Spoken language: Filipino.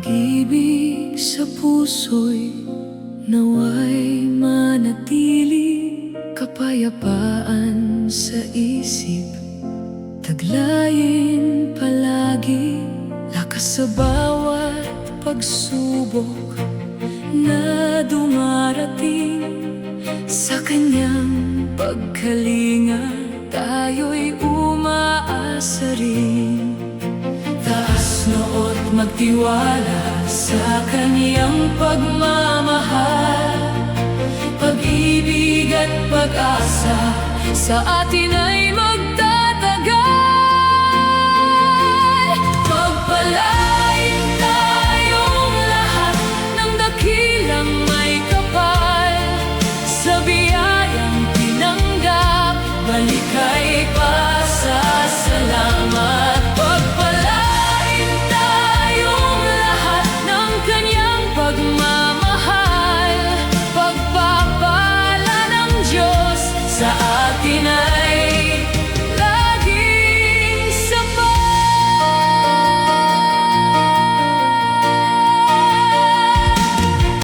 pag-ibig sa puso'y naway manatili, kapayapaan sa isip, taglayin palagi, lakas sa bawat pagsubok na dumarating. Sa kanyang pagkalinga tayo'y umaasa rin. Taas noo't magtiwala sa kanyang pagmamahal, pag-ibig at pag-asa sa atin ay magtatagal. Pagpalain tayong lahat ng dakilang may kapal, sa biyayang tinanggap, balik ay pasasalamat. Pagpalain tayong lahat ng kanyang pagmamahal, pagpapala ng Diyos sa atin ay